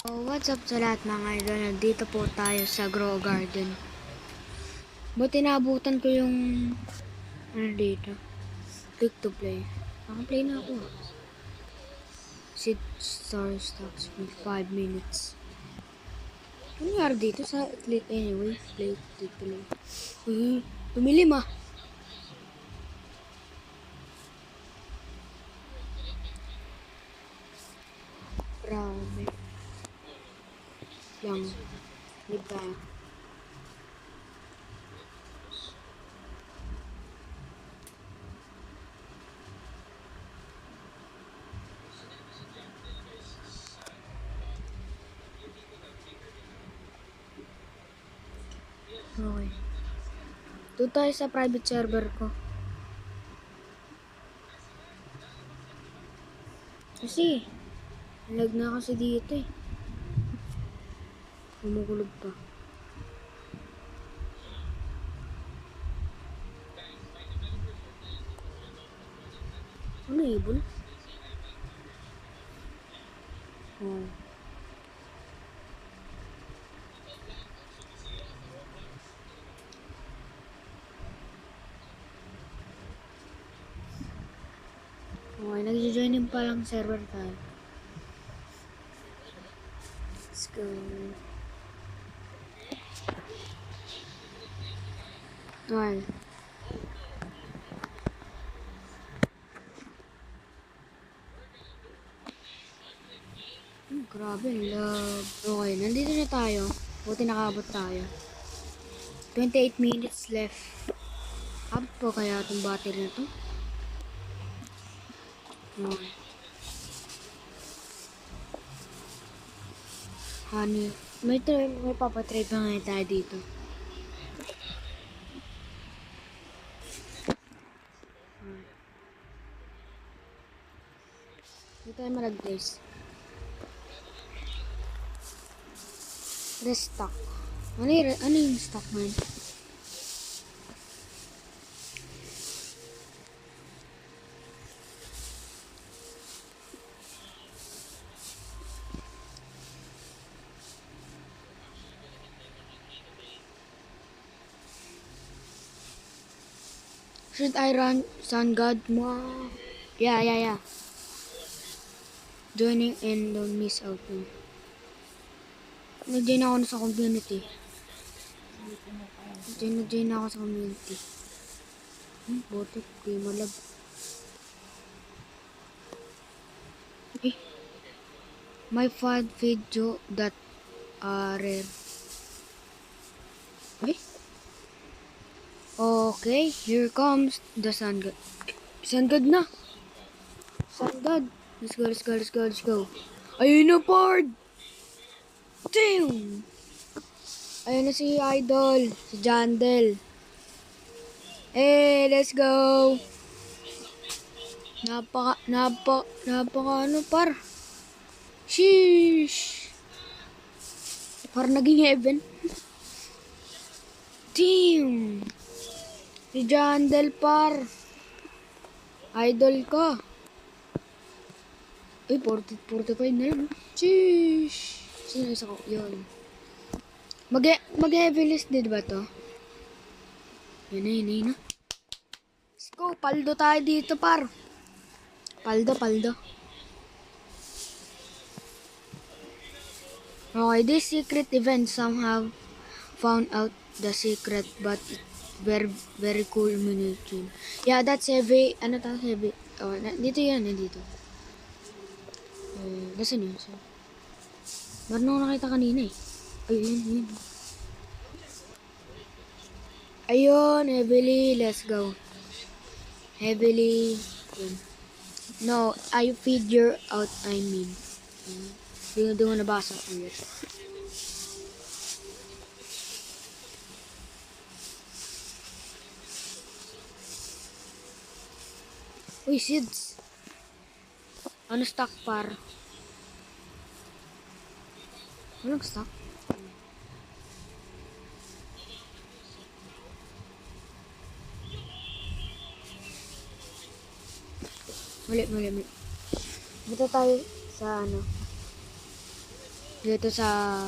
So, what's up sa lahat mga idol? Nandito po tayo sa Grow Garden. Buti naabutan ko yung dito. Click to play. Naka-play na ako. Seed star stocks with 5 minutes. Ano nangyari dito sa click anyway? Play to play. Uy, tumilim ah. Grabe. Lang. Diba? Okay. Doon tayo sa private server ko. Kasi, lag na kasi dito eh. Kumukulog pa. Ano ibon? Oh. Okay, nag-join pa lang server tayo. Let's go. Well. Grabe, love. Okay, nandito na tayo. Buti nakabot tayo. 28 minutes left. Abot po kaya itong battery na to? Okay. Honey. May papatrade pa ngayon tayo dito. Hindi tayo malag-place. Restock. Ano yung stock man? Should I run Sun God mo? Yeah. Joining and don't miss out. Nag-join ako sa community. Nag-join ako sa community. Botik, di malab. My fad video that rare. Okay, here comes the sun god. Sun god na. Sun god. Let's go. Ayun na, Pard! Damn! Ayun na si Idol. Si Jandel. Let's go! Napaka ano, par? Sheesh! Par naging heaven. Damn! Si Jandel, par. Idol ka. Uy, 45 na yun. Sheesh! Sino isa ko? Yun. Mag-heavy list din ba to? Yun na. Let's go. Paldo tayo dito, par. Paldo. Okay, this secret event somehow found out the secret, but it's very cool munition. Yeah, that's heavy. Ano ta? Heavy. Oh, dito yan. Nandito. Nasaan yun? Meron ako nakita kanina eh. Ayun. Ayun, heavily. Let's go. Heavily. Yun. No, I figure out, I mean. Hindi mo nabasa ulit. Uy, seeds. Ano stock, par? Anong stock? Mali. Dito tayo sa ano. Dito sa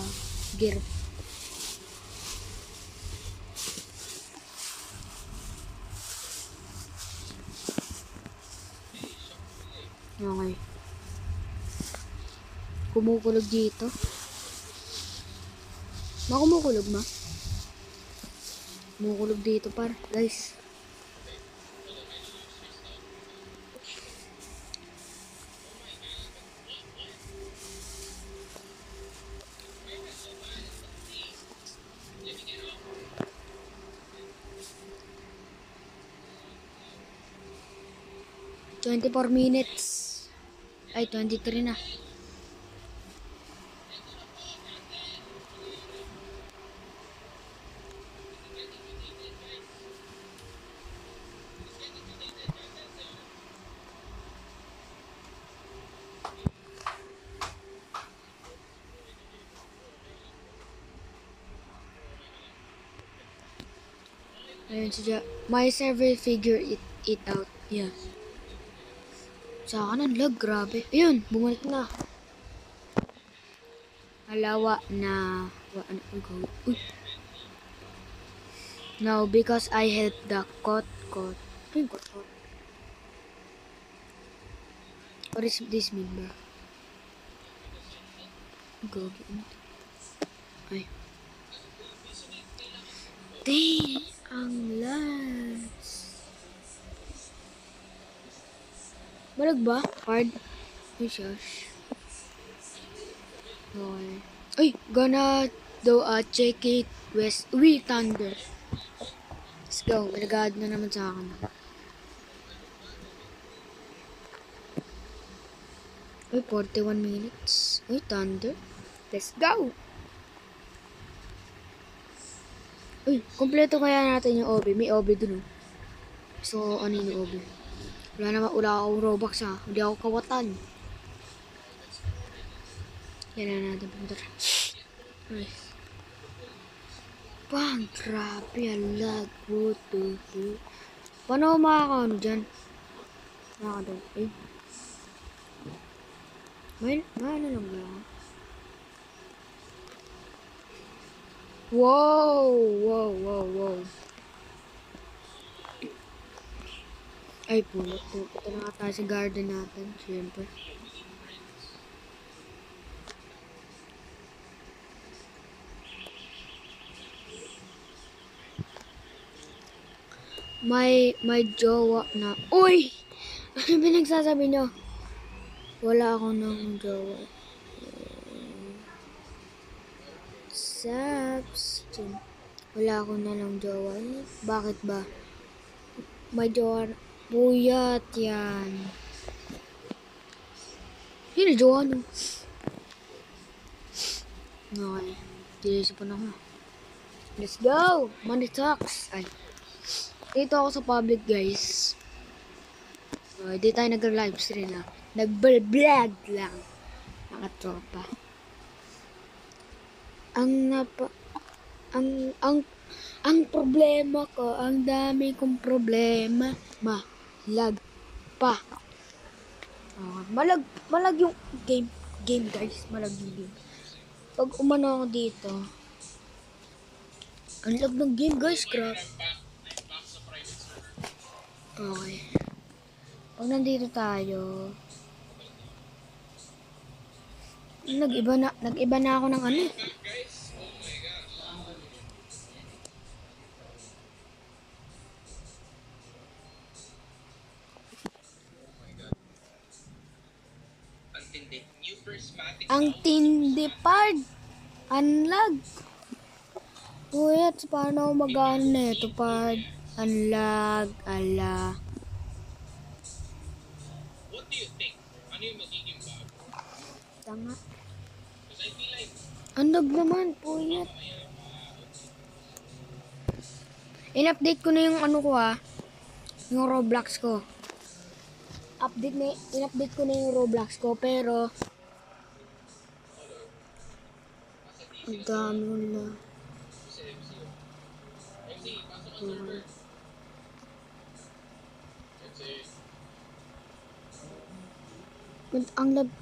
gear. Okay. Kumukulog dito. Kumukulog ma? Kumukulog dito par, guys. "24 minutes." Ay, 23 na. Ayun siya. My server figure it out. Yeah. Sa kanan lag, grabe. Ayun, bumalik na. Halawa na. Go. Uy. Now, because I helped the cot. Ayun, cot. What is this mean, bro? Go. Ay. Dang, ang last. Balag ba? Hard. Ay, shush. Okay. Ay, gonna do a check it west. Uy, thunder. Let's go. Nagagad na naman sa akin. Uy, 41 minutes. Uy, thunder. Let's go. Uy, kompleto kaya natin yung OB. May OB dun, oh. So, ano yung OB? Wala akong Robux, ha. Hindi ako kawatan. Yan na natin punta. Ay. Bang, grabe, ang lag. Paano ako makakaano dyan? Nakakadal. Ay. May ano lang ba? Wow. Ay, pulot. Punta na nga tayo sa garden natin. Siyempre. May jowa na. Uy! Ano pinagsasabi nyo? Wala ako ng jowa. Saps. Wala ako na ng jowa. Bakit ba? May jowa. Buyat yan. Hindi jowa no. Okay. Dinisipan ako. Let's go! Money talks. Ay. Dito ako sa public, guys. Di tayo nag-livestream na. Nag-vlog lang. Nakatropa. Ang problema ko, ang dami kong problema. Malag pa. Malag yung game guys. Malag yung game. Pag umano ako dito, ang lag ng game guys, crap. Okay. Pag nandito tayo, nag-iba na ako ng ano. Ang tindi pad. Unlag. Wait, paano ako mag-ano na ito pad? Unlag. Ala. What do you think? Ano yung magiging bago? Tanga. Because I feel like Unlag naman, puyat. In-update ko na yung ano ko ha. Yung Roblox ko. In-update ko na yung Roblox ko, pero ang dami na.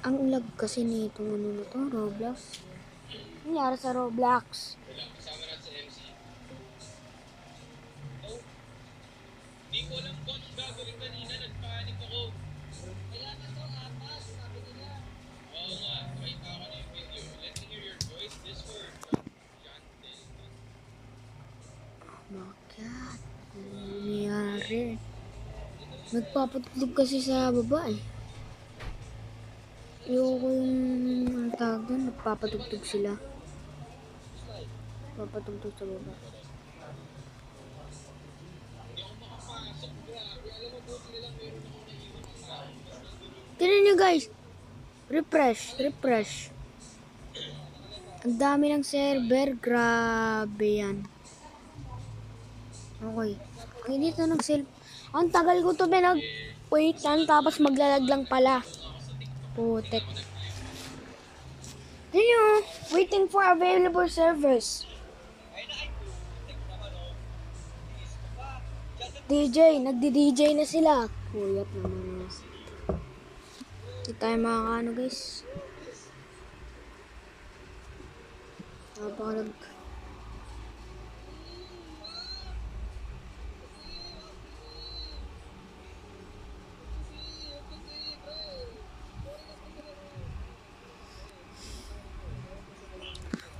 Ang lag kasi nito ano na to, Roblox. Nangyari sa Roblox. Wala, kasama na sa MC. Oh, di ko alam kung anong gagawin kanina. Nagpanik ako. Kaya na to, atas, sabi nila. Oo nga, kahit ako na yung video. Let me hear your voice. This word. John Delton. Bakit? Ano nangyari? Nagpapatulog kasi sa baba eh. Ayoko yung ang tawag doon, nagpapatugtog sila. Nagpapatugtog sa baba. Hindi ako makapasok. Grabe. Alam mo, buti nilang meron ako naiwan ng tao. Tignan nyo guys. Refresh. Ang dami ng server. Grabe yan. Okay. Ang init na ng Ang tagal ko to pinag-waitan tapos maglalag lang pala. Putek. Tignan nyo. Waiting for available servers. Nagdi-DJ na sila. Kuyat naman. Hindi tayo makakaano guys. Napakalag.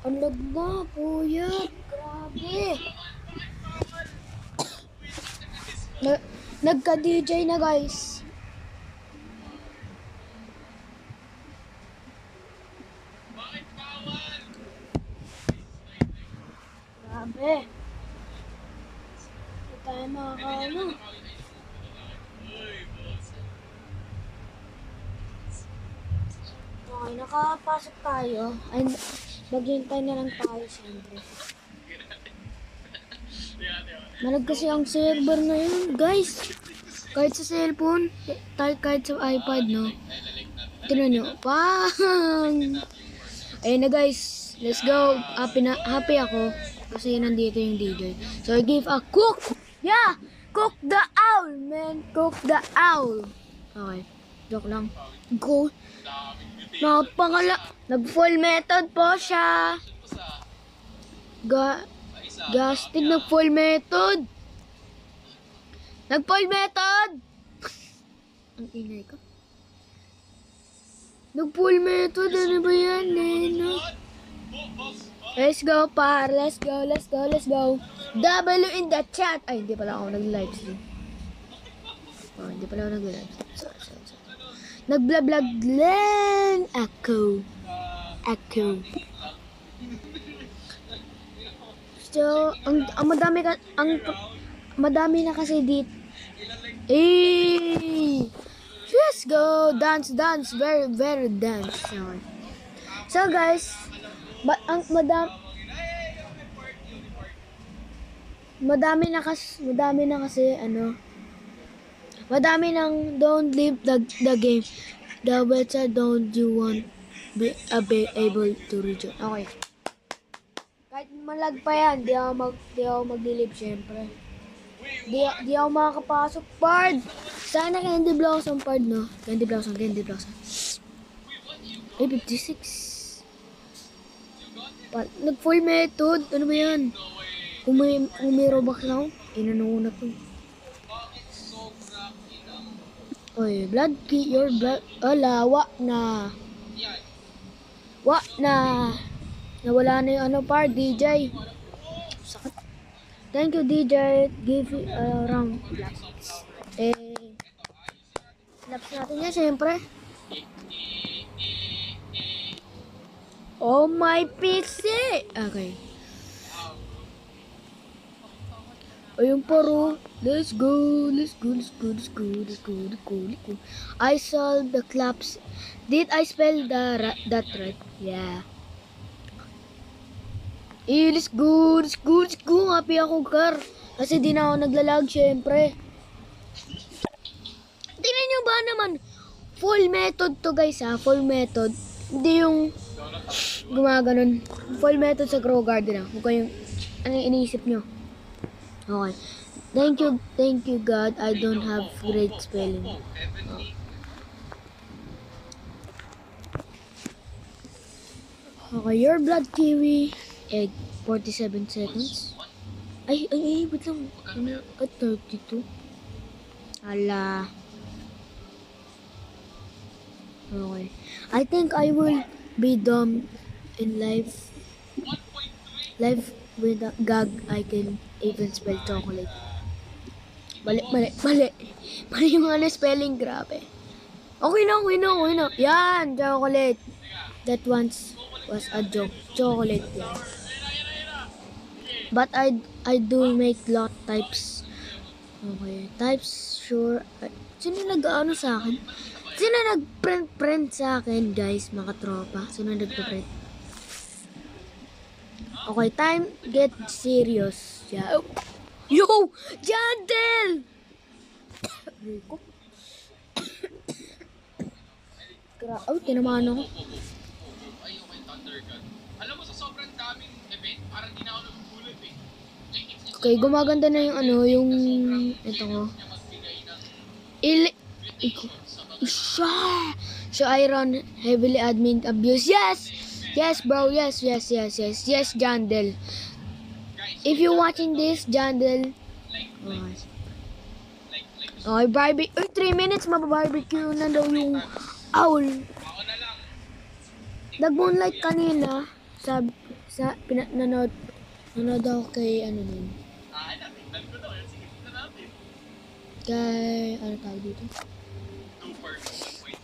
Ang lag na, kuyat. Grabe. Nagka-DJ na guys. Bakit bawal? Grabe. Hindi tayo makakaano. Uy, boss. Okay, nakapasok tayo. Ay, maghintay na lang tayo siyempre. Malag kasi ang server na yun, guys. Kahit sa cellphone, kahit sa iPad, no? Tignan nyo. Pang! Ayun na guys. Let's go. Happy ako. Kasi nandito yung DJ. So I give a cook! Yeah! Cook the owl, man! Cook the owl! Okay. Joke lang. Go. Nag-full method po siya. Gastig nag-full method. Nag-full method. Ang ingay ko. Nag-full method. Ano ba yan, Neno? Let's go, par. Let's go. W in the chat. Ay, hindi pala ako nag-live stream. Oh, hindi pala ako nag-live stream. Sorry. Nag-vlog lang ako. So, ang madami na kasi dito. Let's go. Dance. Very dance. So guys, madami na don't leave the game. The better don't you want be able to rejoin. Okay. Kahit malag pa yan, di ako mag-delete syempre. Di ako makakapasok, Pard. Sana Candy Blossom, Pard, no? Candy Blossom. Ay, 56. Nag-full method. Ano ba yan? Kung may Robux na ako, inanuna ko. Oy, blood key, your blood. Wala, na. Nawala na yung Pard, DJ. Sakit. Thank you, DJ. Give it a round. Laps natin yan, siyempre. Oh, my PC! Okay. Ayun paro. Let's go. I saw the claps. Did I spell that right? Yeah. Let's go. Happy ako, Kar. Kasi di na ako naglalag, syempre. Tingnan nyo ba naman? Full method to, guys, ha? Full method. Hindi yung gumaganon. Full method sa Grow Garden, ha? Kung kayong, ano yung iniisip nyo? Okay. Thank you, God. I don't have great spelling. Okay, your blood kiwi. Egg, 47 seconds. Ay, wait lang. Ano? 32. Ala. Okay. I think I will be dumb in life. Life with a gag, I can even spell chocolate. Mali. Mali yung ano spelling, grabe. Okay na. Yan, chocolate. That once was a joke. Chocolate yan. But I do make lot types. Okay. Types, sure. Sino nag-ano sa akin? Sino nag-print sa akin, guys, mga tropa? Sino nag-print? Okay, time get serious. Yeah. Yo! Jandel! Oh, tinamaan ako. Ayoko yung Thunder God. Alam mo, sa sobrang daming event, parang di na ako nagugulot eh. Okay, gumaganda na yung ano, yung... Ito ko. Niya magbigay ng Siya! So, I run heavily admin abuse. Yes! Yes, bro. Yes, Jandel. If you're watching this, Jandel. Okay, barbecue. 3 minutes, mababarbecue na daw yung owl. ako na lang. Nag-moonlight kanina. Nanood ako kay, ano nun. Tingnan ko daw. Sige, tingnan natin. Kay, ano tawag dito? 2 per 1.3.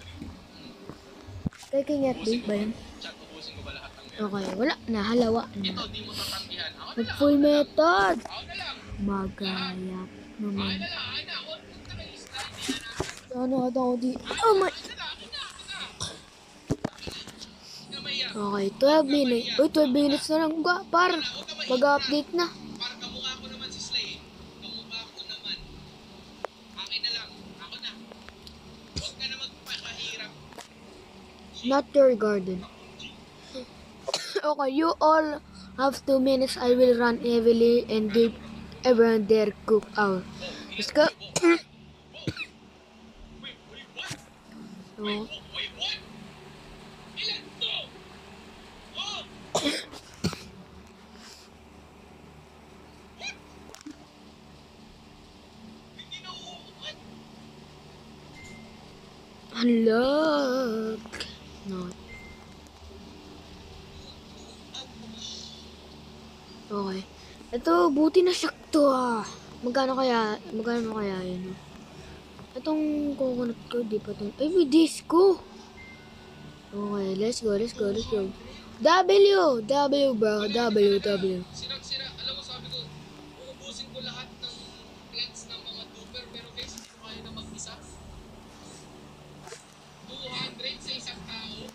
Kay FB ba yun? Chat, ubusin ko ba lahat ng meron? Okay, wala na, halawa na. Ito, di mo tatanggihan. Ako na lang. Full method. Ako na lang. Magayap naman. Ako na. Huwag ka na i-slide yan ha. Ano ako di? Oh my. Ako na. Gamaya. Okay, 12 minutes. Uy, 12 minutes na lang ba? Mag-update na. Parang kamukha ko naman si Slay. Kamukha ko naman. Akin na lang. Ako na. Huwag ka na magpakahirap. Not your garden. Okay, you all have 2 minutes. I will run heavily and give everyone their cook hour. Let's go. Wait, what? So, Wait, what? Ilan to? Oh! What? Hindi na what? unlock. No. Okay. Ito, buti na sakto ah. Magkano kaya yun? Itong coconut ko, di pa ito. Ay, may disco. Okay, let's go. W, bro. W. Sira. Alam mo, sabi ko, uubusin ko lahat ng plants ng mga duper, pero guys, hindi ko kaya na mag-isa. 200 sa isang tao.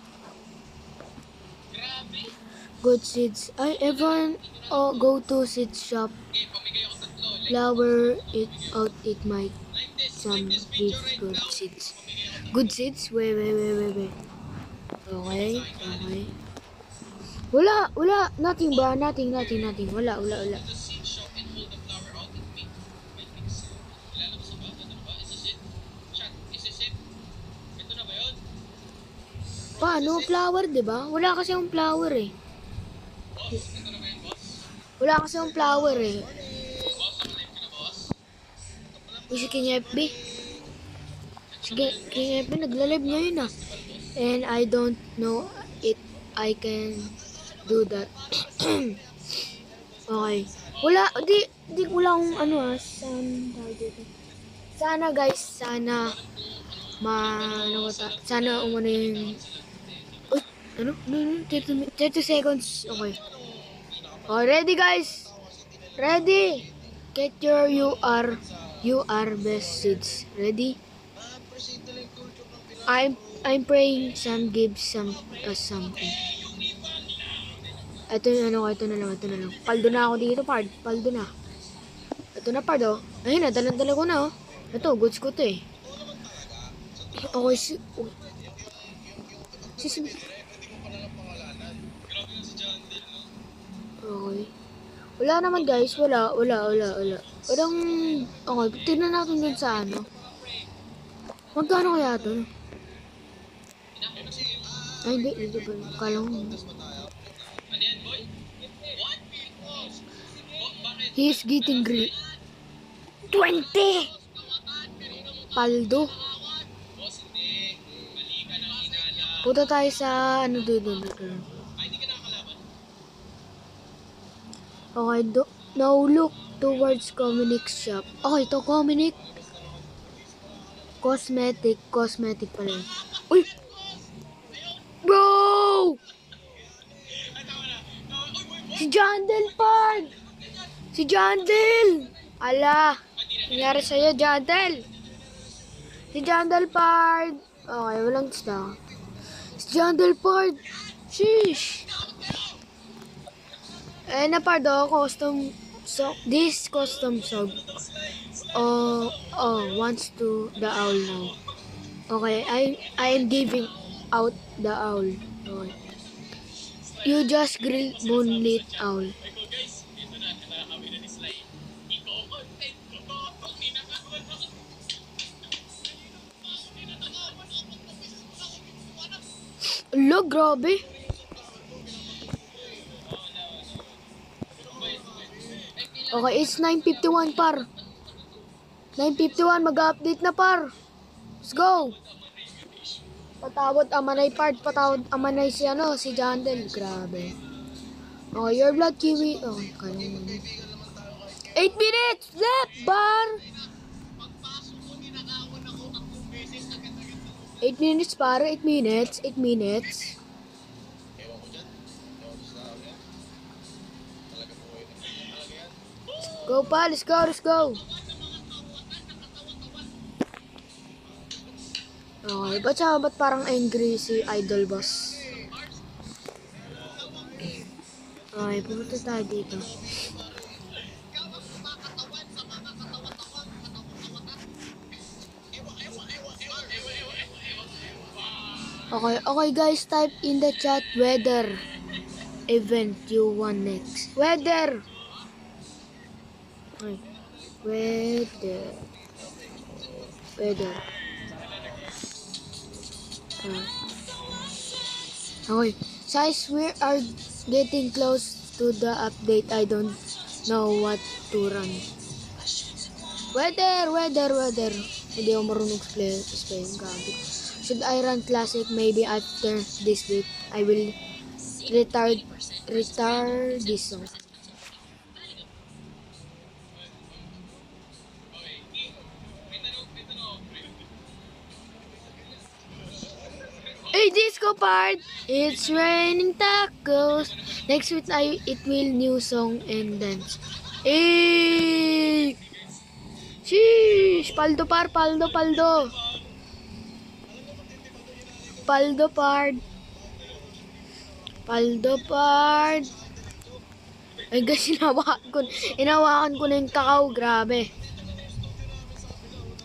Grabe. Good seeds. Ay, everyone, go to seeds shop. Okay, pamigay ako tatlo. Flower it out, it might Like some this give video right good now. seeds. Pamigay ako Good seeds? Wait. Okay. Wala. Nothing ba? Nothing. Wala. the seed shop and hold the flower out and make mix. Kilala mo sa ba? Ano ba? Is this it? Chat, is this it? Ito na ba yun? Paano? Flower, di ba? Wala kasi yung flower eh. Boss, ito na ba yun, boss? Wala kasi yung flower eh. Boss, nakalive ka na, boss? Si King FB. Sige, King FB nagla-live ngayon ah. And I don't know if I can do that. Okay. Wala akong ano ah. Sana guys, sana sana umano yung... Uy, ano? No, 30 seconds. Okay. Oh, ready guys? Ready? Get your UR best seeds. Ready? I'm praying some gives us something. Ito na lang. Paldo na ako dito, paldo na. Ito na, pard, oh. Ayun na, dala ko na, oh. Ito, goods ko to, eh. Okay, Okay. Wala naman, guys. Wala. Walang, okay, tignan natin dun sa ano. Magkano kaya to? Ay, hindi ba? Kala ko. yan, boy? What? Oh, bakit? He's getting green. 20! Paldo. Boss, hindi. Mali ka ng inala. Punta tayo sa ano doon. Ay, hindi ka nakakalaban. Okay, now look towards Cominic's shop. Okay, ito Cominic. Cosmetic pala yun. Uy! Bro! Ay, tama na. Uy, boy, boy. Si Jandel, Pard! Si Jandel! Ala! Nangyari sa'yo, Jandel! Si Jandel, Pard! Okay, walang isda. Si Jandel, Pard! Sheesh! Eh, na Pard, custom... So, this custom song. Wants to the owl now. Okay, I am giving out the owl. Okay. You just grill moonlit owl. Eko, guys. Ito na. Nakakawin na ni Sly. Iko-content ko. Pag ninakawan ako. Lo, grabe. Okay, it's 9:51 par. 9:51, mag-update na par. Let's go. Patawad amanay part, patawad amanay si si Jandel. Grabe. Oh, your blood kiwi. Okay, kaya mo. 8 minutes left, bar. 8 minutes para, 8 minutes, 8 minutes. Go pa, let's go. Okay, ba't parang angry si Idol Boss? Okay, pumunta tayo dito. Okay guys, type in the chat weather event you want next. Weather! Okay. Weather. Okay. Guys, we are getting close to the update. I don't know what to run. Weather. Hindi ako marunong spell. Gabi. Should I run classic? Maybe after this week, I will retard this song. Hey, disco part! It's raining tacos. Next week, it will new song and dance. Hey! Sheesh! Paldo par, paldo. Paldo part. Ay guys, inawakan ko na yung kakao, grabe.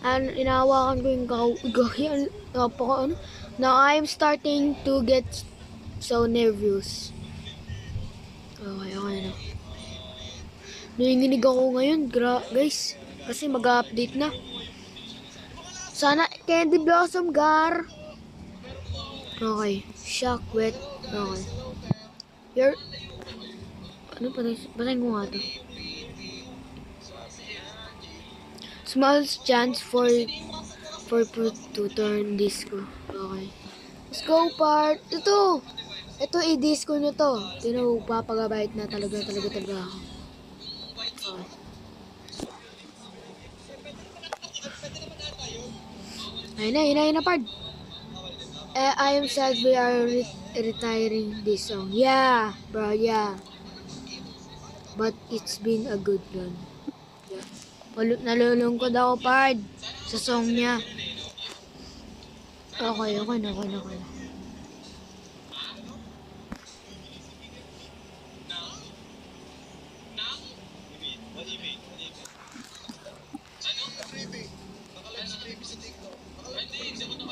Inawakan ko yung kakao. Gaya, napaka ano. Now I'm starting to get so nervous. Okay na. Nanginginig ako ngayon, guys. Kasi mag-update na. Sana Candy Blossom Gar. Okay. Shock wet. Okay. Basahin ko nga ito. Small chance for to turn disco. Okay. Let's go part. Ito i-disco nyo to. Papagabait na talaga ako. Okay. Ayun na part. I am sad we are retiring this song. Yeah, bro, yeah. But it's been a good run. Yeah. Nalulungkot ako, Pard, sa song niya. Okay na.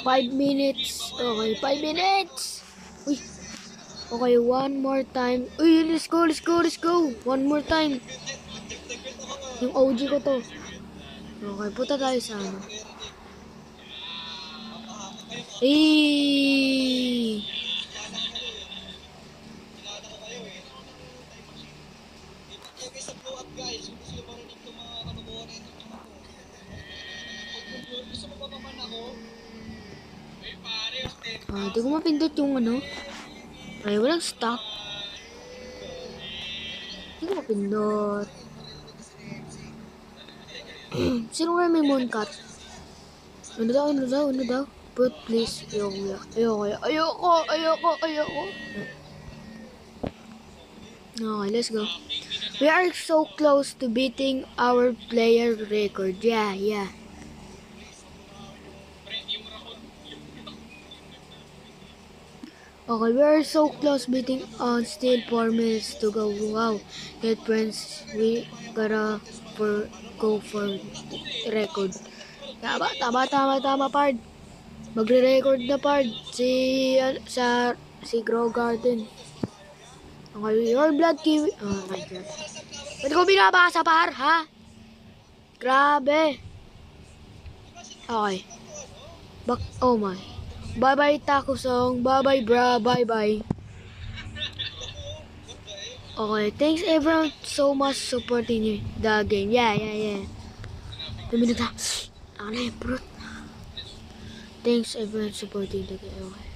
Five minutes. Okay, 5 minutes. Uy. Okay, one more time. Uy, let's go. One more time. Yung OG ko to. Okay, punta tayo sa ano. mapindot yung ano. Ay, walang stock. Hindi ko mapindot. Sino nga may mooncut? Ano daw? Put please. Ayoko. Okay, let's go. We are so close to beating our player record. Yeah. Okay, we are so close beating on still 4 minutes to go. Wow. Get friends, we gotta go for record. Tama, Pard. Magre-record na, Pard. Si Grow Garden. Okay, your blood kiwi. Oh my God. Ba't ko binabasa, Par, ha? Grabe. Okay. Oh my. Bye-bye, Taco Song. Bye-bye, bra. Bye-bye. Okay, thanks everyone so much supporting the game. Yeah. 2 minutes ha. Ano yung brute? Thanks everyone supporting the game. Okay.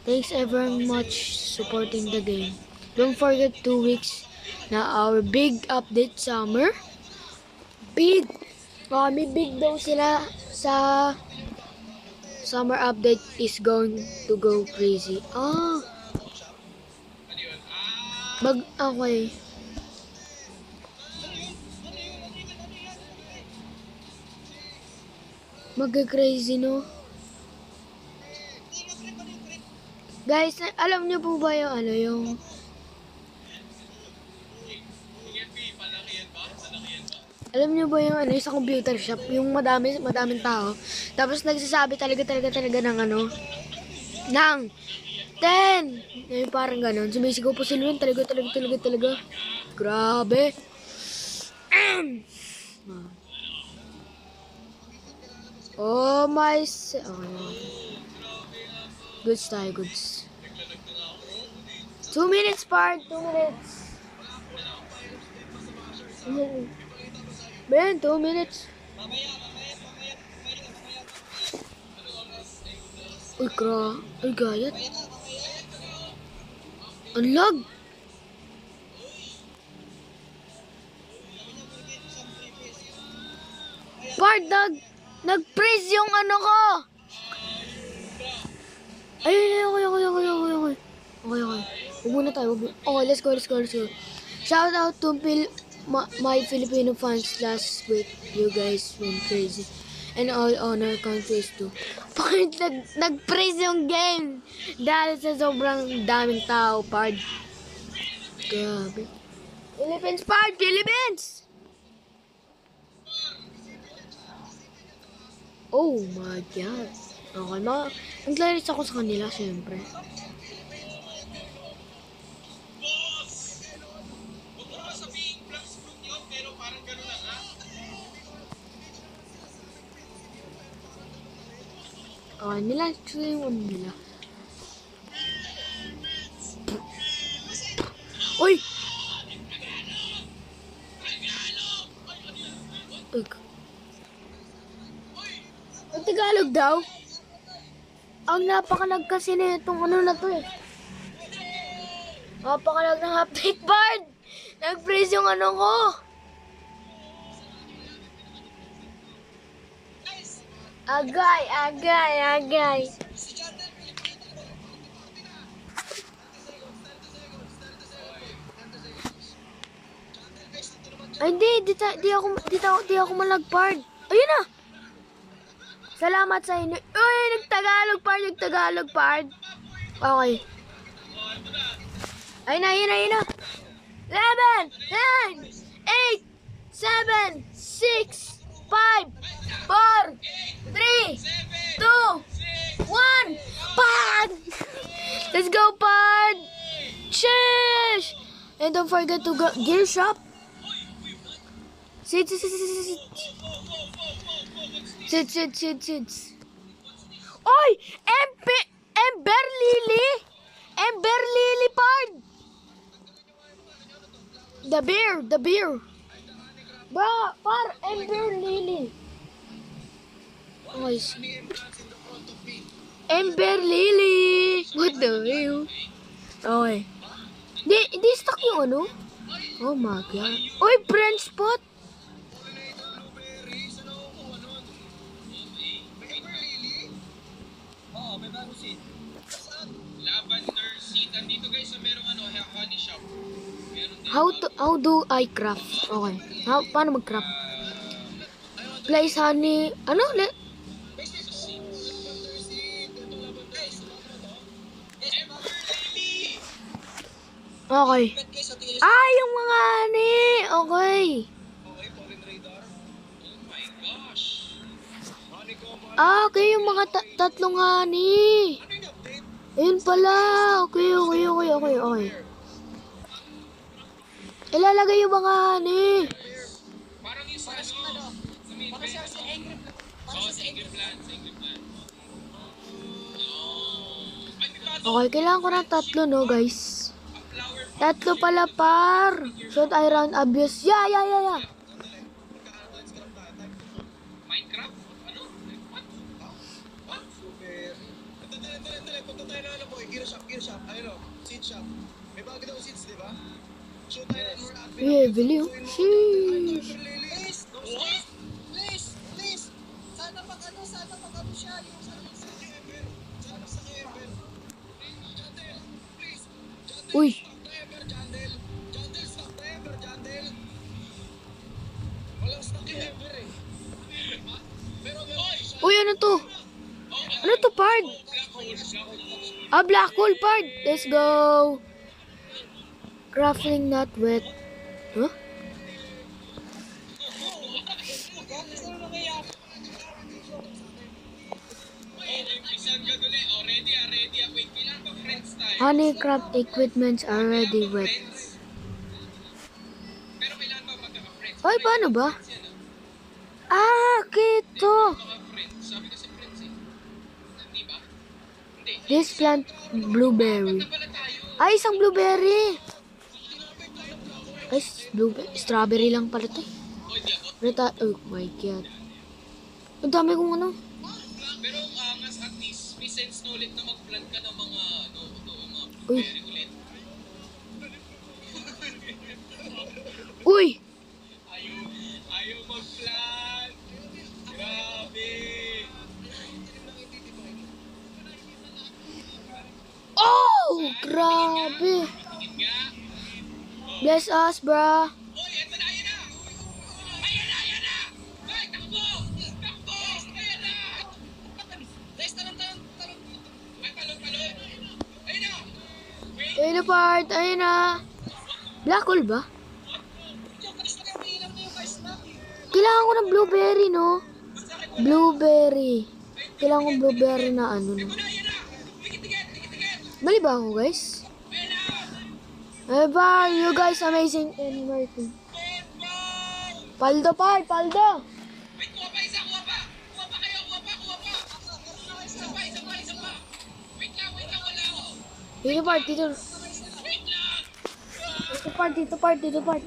Thanks everyone much supporting the game. Don't forget 2 weeks na our big update summer. Big! May big daw sila sa summer update is going to go crazy. Okay. Mag-crazy, no? Guys, alam niyo po ba yung alam niyo ba yung sa computer shop, yung madaming tao, tapos nagsasabi talaga ng ng 10! Yung parang ganun. Sumisigaw po sila yun. Talaga. Grabe. Oh my... Goods. 2 minutes, Part. 2 minutes. Ben, 2 minutes. Uy, gayat. Ang lag. Part, nag-freeze yung ko. Ay. Okay. Huwag muna tayo. Okay, let's go. Shout out to my Filipino fans last week. You guys went crazy. And all honor countries too. Part, nag-freeze yung game. Dahil sa sobrang daming tao, Part. Grabe. Philippines, Part! Philippines! Oh my God. Okay, nag-clarits ako sa kanila, syempre. Okay, nila yung nila. Uy! Ang Tagalog daw? Ang napakalag kasi na itong na to eh. Napakalag ng update, Bard! Nag-freeze yung ko. Agay. Ay, di ako malagpard. Ayun na! Salamat sa inyo. Uy, nagtagalog, Pard. Okay. Ayun na. 11, 9, 8, 7, 6, 5, 4, 3, 2, 1. Pard! Let's go, Pard! Sheesh! And don't forget to go gear shop. Sit. Oy! Ember Lily, Pard! The beer. Par, Ember Lily. Okay. Ember Lily! What the hell? Okay. Di stuck yung ano? Oh my god. Uy, French spot! Blueberries, ano kukuha nun? May Ember Lily? Oo, may bagong seed. Saan? Lavender seed. Andito guys, sa merong honey shop. Meron din How do I craft? Okay. Paano mag-craft? Place honey. Ano? sa seed. Lavender seed. Ito lavender seed. Ember Lily! Okay. Guys, sa tingin Yung mga honey! Okay. okay, Pollen Radar. Oh my gosh! Honeycomb, Okay. Yung mga tatlong honey. ano yung update? Ayun pala. Okay. Ilalagay yung mga honey. Parang yung sa ano? Sa main Para siya sa angry plant. Oo, sa Angry Plant. Ay, may bago. Okay, kailangan ko ng tatlo, no, guys? Ang flower Tatlo pala, par. Should I run abuse? Yeah. Minecraft? Ano? What? What? Super. Dali. Punta tayo na ano boy. Gear shop. Ayun o. Seed shop. May bago daw seeds, di ba? Show tayo ng more admin. Yeah, bili, oh. Sheesh. Please. Sana pag ano siya, yung sa Uy. Uy, ano to? Ano to, Pard? Black hole, Pard. Let's go. Crafting not wet. Huh? Honeycraft equipments are already wet. Pero kailangan ba magkaka-friends? Ay, paano ba? Kito. Magkaka-friends. Sabi ko sa friends eh. Hindi ba? Hindi. This plant blueberry. Pala tayo. Ay, isang blueberry. Ay, strawberry lang pala to. O, hindi ako. Oh my god. Ang dami kong ano. Pero ang angas at least, may sense na ulit na mag-plant ka ng mga, mga Uy. berry ulit. Uy! Ayaw mag-plant. Grabe. Oh! Grabe. Tingin nga. Bless us, brah. Oy, eto na, ayan na. Ayan na. Ay, takbo. Ayan na. Guys, talon. Ay, talon. Ayun na. Wait. Ayun na, part. Ayun na. Black hole ba? yung guys na yung ilang na yung guys na. Kailangan ko ng blueberry, no? Blueberry. Kailangan ko blueberry na ano, no? Ayan na. Tikit. Mali ba ako, guys? Eba, you guys amazing and working. Paldo, part. Paldo. Wait, kuha pa. Kuha pa. Isa pa. Wait lang, wala ako. Dito, part. Dito. Wait lang. Dito, part.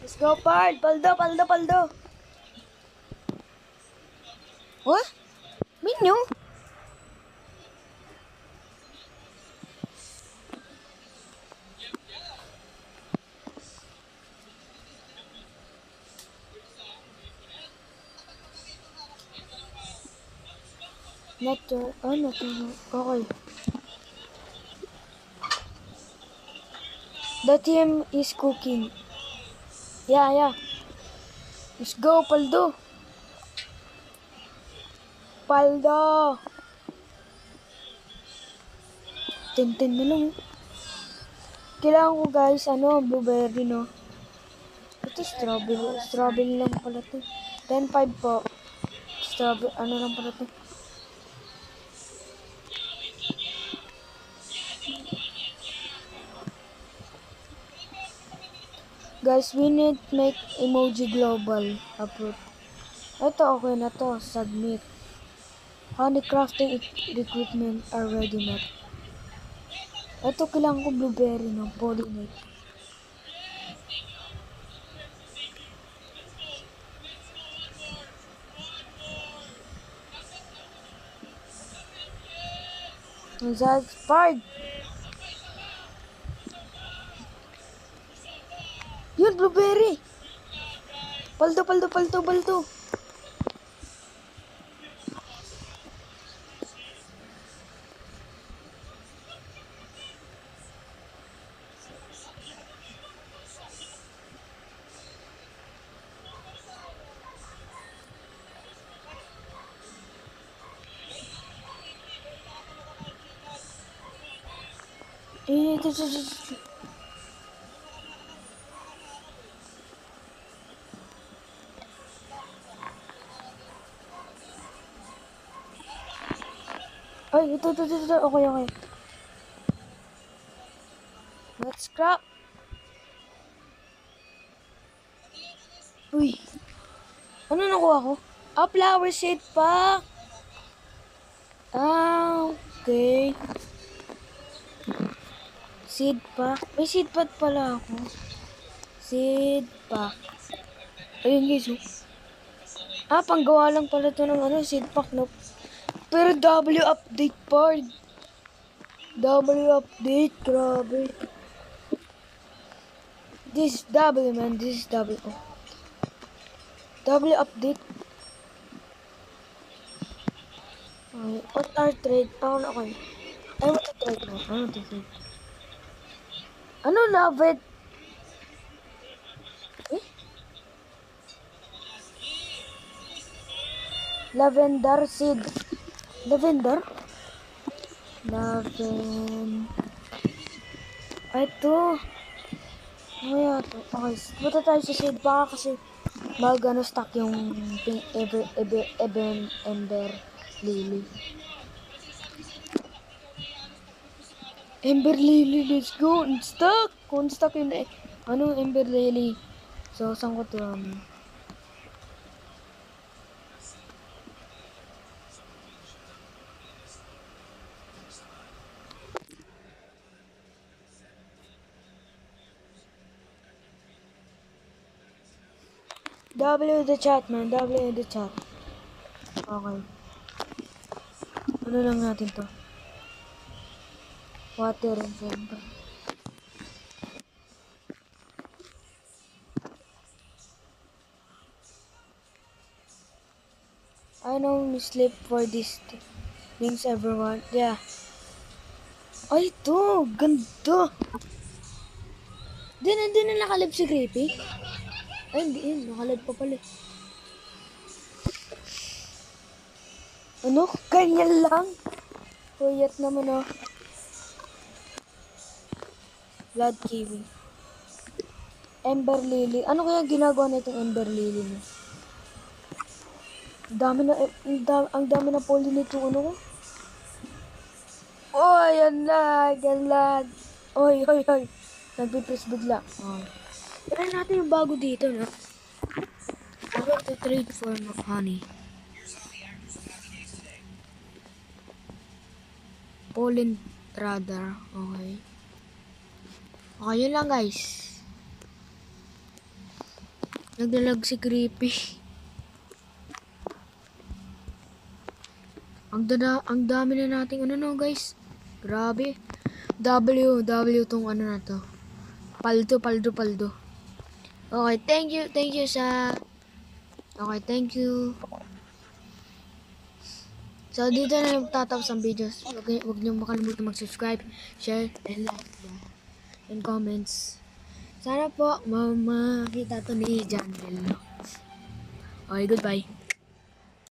Let's go, part. Paldo. What? Menu? Okay. The team is cooking. Yeah. Let's go, Paldo. Tintin na lang. Kailangan ko guys, blueberry, no? Ito strawberry. Strawberry lang pala to. 10-5 po. Strawberry, lang pala to. Guys, we need make emoji global. Upload. Ito, okay na to. Submit. Honeycrafting equipment are ready made. Ito, kailangan ko blueberry, no? Pollinate. Ang Spard. Yun, blueberry. Paldo, paldo, paldo, paldo. Ito. Ay, ito. Okay. Let's scrap. Uy. Ano nakuha ko? Ah, flower seed pack. Ah, okay. Seed pack. May seed pack pala ako. Seed pack. Ayun guys, oh. Ah, panggawa lang pala to ng seed pack, no? Pero W update part. W update, grabe. This is W, man. This is W. Oh. W update. Okay. What are trade? Okay. I want to trade now. Ano, love it? Eh? Lavender seed. Lavender? Ay, ito. Ano ito? Okay, punta tayo sa seed baka kasi stock yung pink ember lily. Ember lily, let's go. Unstock! Unstock yung ember lily. So, saan ko ito? W in the chat, man. W in the chat. Okay. Ano lang natin to? Water and siyempre. I know we sleep for this things everyone. Yeah. Ay, ito. Ganda. Di na nakalib si Creepy. Ay, hindi yun. Nakalib pa pala. Ano? Ganyan lang? Kuyat naman, oh. Blood kiwi. Ember lily. Ano kaya ginagawa na itong ember lily mo? Ang dami na poli nito, ano ko? Oh, yan lag. Oy. Nagpipress bigla. Oh. Try natin yung bago dito, no? I want to trade for honey. Pollen radar. Okay. Okay, yun lang, guys. Nagdalag si Creepy. Ang dami na nating guys. Grabe. W tong na to. Paldo. Okay, thank you sa... Okay, thank you. So, dito na magtatapos ang videos. Huwag niyo makalimutan mag-subscribe, share, and like. And comments. Sana po, makita to ni Janel. Okay, goodbye.